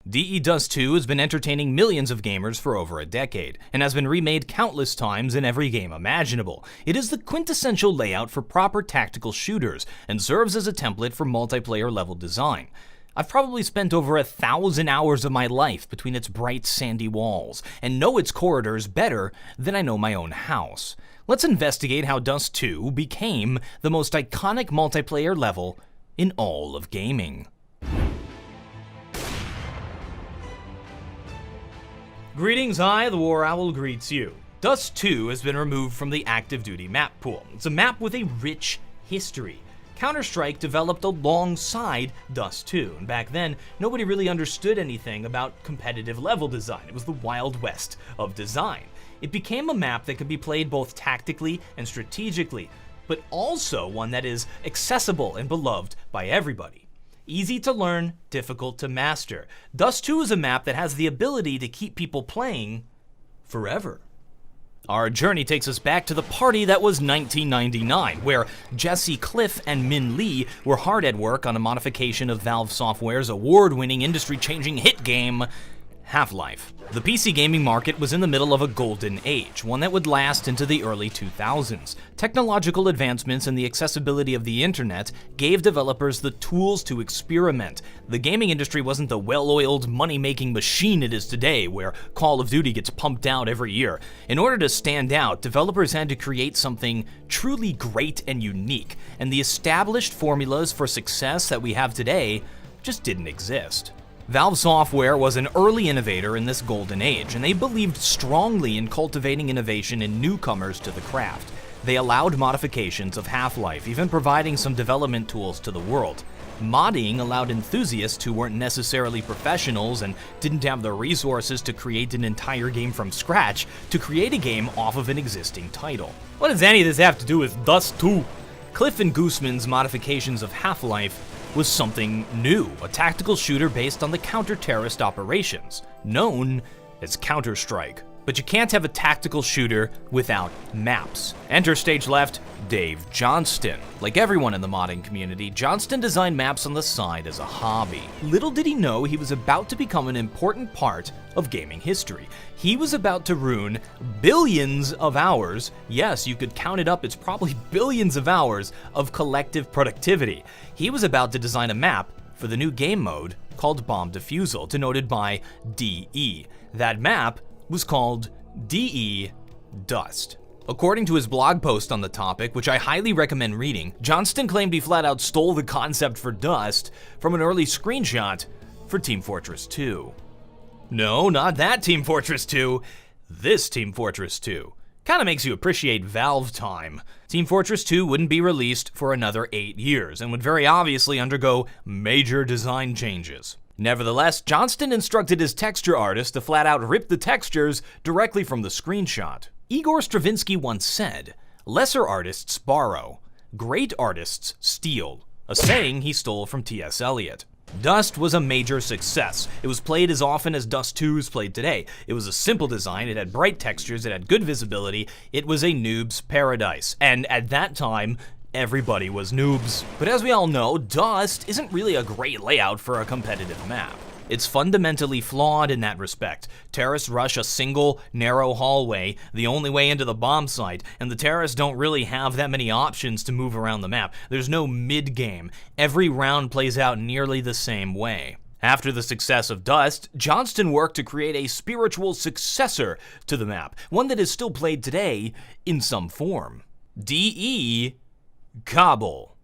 Dust 2 has been entertaining millions of gamers for over a decade, and has been remade countless times in every game imaginable. It is the quintessential layout for proper tactical shooters, and serves as a template for multiplayer level design. I've probably spent over 1,000 hours of my life between its bright sandy walls, and know its corridors better than I know my own house. Let's investigate how Dust 2 became the most iconic multiplayer level in all of gaming. Greetings, I, the War Owl, greets you. Dust 2 has been removed from the active duty map pool. It's a map with a rich history. Counter-Strike developed alongside Dust 2, and back then, nobody really understood anything about competitive level design. It was the Wild West of design. It became a map that could be played both tactically and strategically, but also one that is accessible and beloved by everybody. Easy to learn, difficult to master. Dust 2 is a map that has the ability to keep people playing forever. Our journey takes us back to the party that was 1999, where Jesse Cliff and Min Lee were hard at work on a modification of Valve Software's award-winning, industry-changing hit game, Half-Life. The PC gaming market was in the middle of a golden age, one that would last into the early 2000s. Technological advancements and the accessibility of the internet gave developers the tools to experiment. The gaming industry wasn't the well-oiled, money-making machine it is today, where Call of Duty gets pumped out every year. In order to stand out, developers had to create something truly great and unique, and the established formulas for success that we have today just didn't exist. Valve Software was an early innovator in this golden age, and they believed strongly in cultivating innovation in newcomers to the craft. They allowed modifications of Half-Life, even providing some development tools to the world. Modding allowed enthusiasts who weren't necessarily professionals and didn't have the resources to create an entire game from scratch to create a game off of an existing title. What does any of this have to do with Dust 2? Cliff and Gooseman's modifications of Half-Life was something new, a tactical shooter based on the counter-terrorist operations, known as Counter-Strike. But you can't have a tactical shooter without maps. Enter stage left, Dave Johnston. Like everyone in the modding community, Johnston designed maps on the side as a hobby. Little did he know he was about to become an important part of gaming history. He was about to ruin billions of hours, yes, you could count it up, it's probably billions of hours of collective productivity. He was about to design a map for the new game mode called Bomb Defusal, denoted by DE. That map was called DE Dust. According to his blog post on the topic, which I highly recommend reading, Johnston claimed he flat out stole the concept for Dust from an early screenshot for Team Fortress 2. No, not that Team Fortress 2, this Team Fortress 2. Kinda makes you appreciate Valve time. Team Fortress 2 wouldn't be released for another 8 years, and would very obviously undergo major design changes. Nevertheless, Johnston instructed his texture artist to flat out rip the textures directly from the screenshot. Igor Stravinsky once said, "Lesser artists borrow, great artists steal," a saying he stole from T.S. Eliot. Dust was a major success. It was played as often as Dust 2 is played today. It was a simple design, it had bright textures, it had good visibility, it was a noob's paradise. And at that time, everybody was noobs. But as we all know, Dust isn't really a great layout for a competitive map. It's fundamentally flawed in that respect. Terrorists rush a single, narrow hallway, the only way into the bomb site, and the terrorists don't really have that many options to move around the map. There's no mid-game. Every round plays out nearly the same way. After the success of Dust, Johnston worked to create a spiritual successor to the map, one that is still played today in some form. DE Cobble.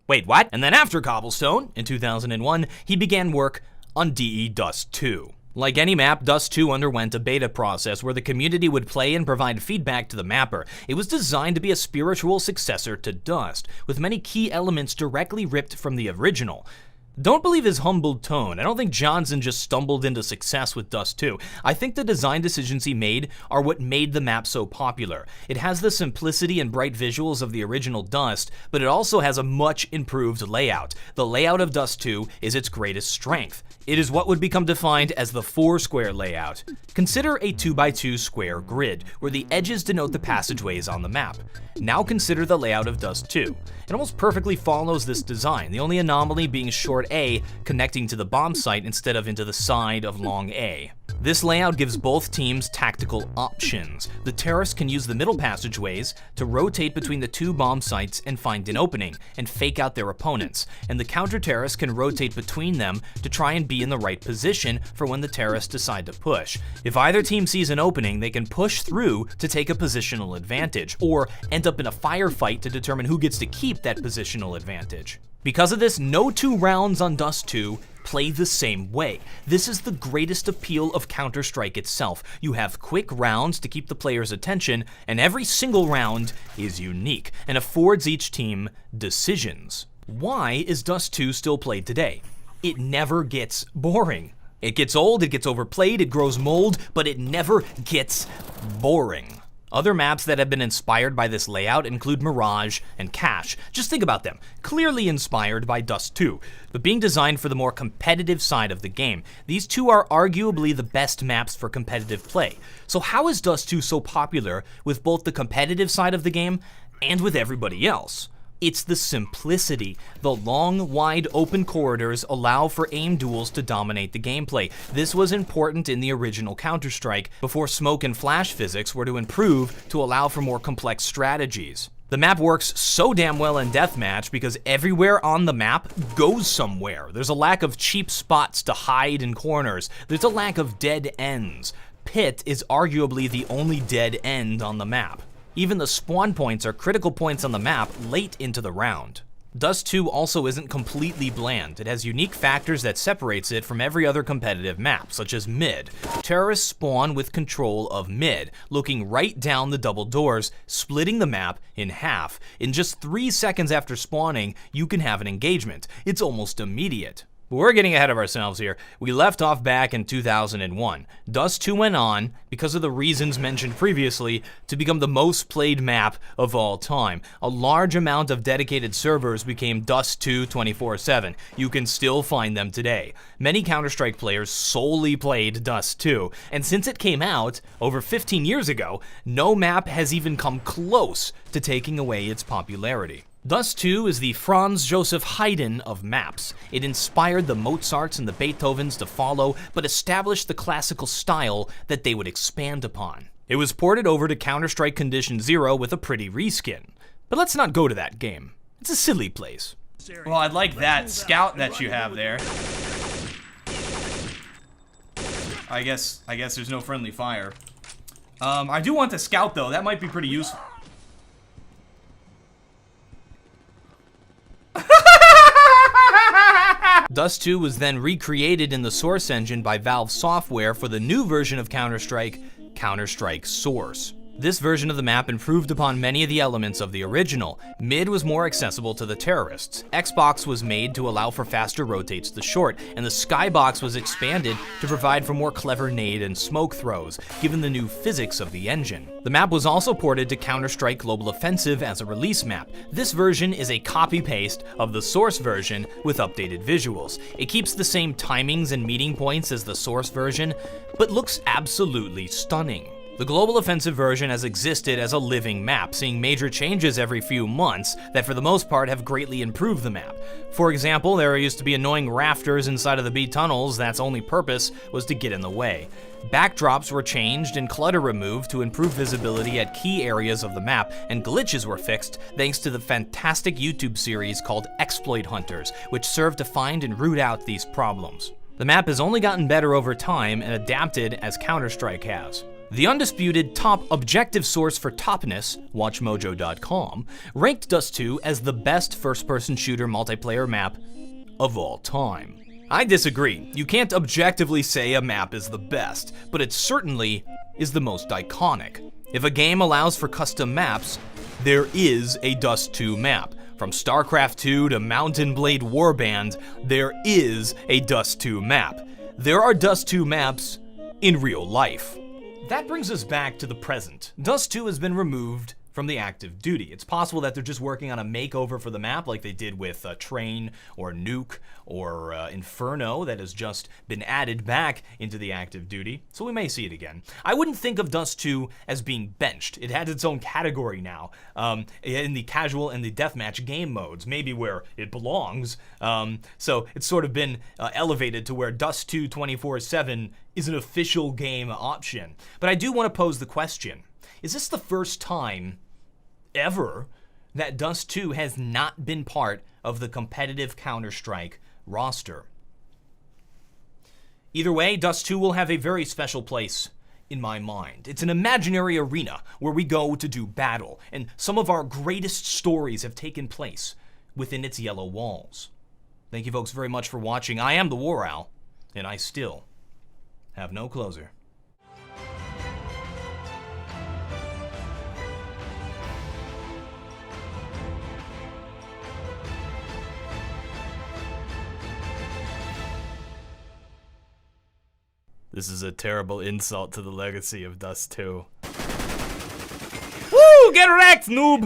Wait, what? And then after Cobblestone, in 2001, he began work on DE Dust 2. Like any map, Dust 2 underwent a beta process where the community would play and provide feedback to the mapper. It was designed to be a spiritual successor to Dust, with many key elements directly ripped from the original. Don't believe his humbled tone. I don't think Johnson just stumbled into success with Dust 2. I think the design decisions he made are what made the map so popular. It has the simplicity and bright visuals of the original Dust, but it also has a much improved layout. The layout of Dust 2 is its greatest strength. It is what would become defined as the 4-square layout. Consider a 2x2 square grid, where the edges denote the passageways on the map. Now consider the layout of Dust 2. It almost perfectly follows this design, the only anomaly being short Port A connecting to the bomb site instead of into the side of Long A. This layout gives both teams tactical options. The terrorists can use the middle passageways to rotate between the two bomb sites and find an opening, and fake out their opponents, and the counter-terrorists can rotate between them to try and be in the right position for when the terrorists decide to push. If either team sees an opening, they can push through to take a positional advantage, or end up in a firefight to determine who gets to keep that positional advantage. Because of this, no two rounds on Dust 2 play the same way. This is the greatest appeal of Counter-Strike itself. You have quick rounds to keep the player's attention, and every single round is unique and affords each team decisions. Why is Dust 2 still played today? It never gets boring. It gets old, it gets overplayed, it grows mold, but it never gets boring. Other maps that have been inspired by this layout include Mirage and Cache. Just think about them. Clearly inspired by Dust 2, but being designed for the more competitive side of the game. These two are arguably the best maps for competitive play. So how is Dust 2 so popular with both the competitive side of the game and with everybody else? It's the simplicity. The long, wide open corridors allow for aim duels to dominate the gameplay. This was important in the original Counter-Strike before smoke and flash physics were to improve to allow for more complex strategies. The map works so damn well in deathmatch because everywhere on the map goes somewhere. There's a lack of cheap spots to hide in corners. There's a lack of dead ends. Pit is arguably the only dead end on the map. Even the spawn points are critical points on the map late into the round. Dust 2 also isn't completely bland. It has unique factors that separates it from every other competitive map, such as mid. Terrorists spawn with control of mid, looking right down the double doors, splitting the map in half. In just 3 seconds after spawning, you can have an engagement. It's almost immediate. We're getting ahead of ourselves here. We left off back in 2001. Dust 2 went on, because of the reasons mentioned previously, to become the most played map of all time. A large amount of dedicated servers became Dust 2 24/7. You can still find them today. Many Counter-Strike players solely played Dust 2, and since it came out over 15 years ago, no map has even come close to taking away its popularity. Dust 2 is the Franz Joseph Haydn of maps. It inspired the Mozarts and the Beethovens to follow, but established the classical style that they would expand upon. It was ported over to Counter-Strike Condition 0 with a pretty reskin. But let's not go to that game. It's a silly place. Well, I'd like that scout that you have there. I guess there's no friendly fire. I do want the scout though. That might be pretty useful. Dust 2 was then recreated in the Source engine by Valve Software for the new version of Counter-Strike, Counter-Strike Source. This version of the map improved upon many of the elements of the original. Mid was more accessible to the terrorists. Xbox was made to allow for faster rotates to short, and the skybox was expanded to provide for more clever nade and smoke throws, given the new physics of the engine. The map was also ported to Counter-Strike Global Offensive as a release map. This version is a copy-paste of the Source version with updated visuals. It keeps the same timings and meeting points as the Source version, but looks absolutely stunning. The Global Offensive version has existed as a living map, seeing major changes every few months that for the most part have greatly improved the map. For example, there used to be annoying rafters inside of the B tunnels that's only purpose was to get in the way. Backdrops were changed and clutter removed to improve visibility at key areas of the map, and glitches were fixed thanks to the fantastic YouTube series called Exploit Hunters, which served to find and root out these problems. The map has only gotten better over time and adapted as Counter-Strike has. The undisputed top objective source for topness, WatchMojo.com, ranked Dust 2 as the best first-person shooter multiplayer map of all time. I disagree. You can't objectively say a map is the best, but it certainly is the most iconic. If a game allows for custom maps, there is a Dust 2 map. From StarCraft 2 to Mountain Blade Warband, there is a Dust 2 map. There are Dust 2 maps in real life. That brings us back to the present. Dust 2 has been removed from the active duty. It's possible that they're just working on a makeover for the map like they did with Train or Nuke or Inferno that has just been added back into the active duty, so we may see it again. I wouldn't think of Dust 2 as being benched. It has its own category now in the casual and the deathmatch game modes, maybe where it belongs. So it's sort of been elevated to where Dust 2 24/7 is an official game option. But I do want to pose the question, is this the first time ever that Dust 2 has not been part of the competitive Counter-Strike roster? Either way, Dust 2 will have a very special place in my mind. It's an imaginary arena where we go to do battle, and some of our greatest stories have taken place within its yellow walls. Thank you folks very much for watching. I am the War Owl, and I still have no closer. This is a terrible insult to the legacy of Dust 2. Woo! Get wrecked, noob!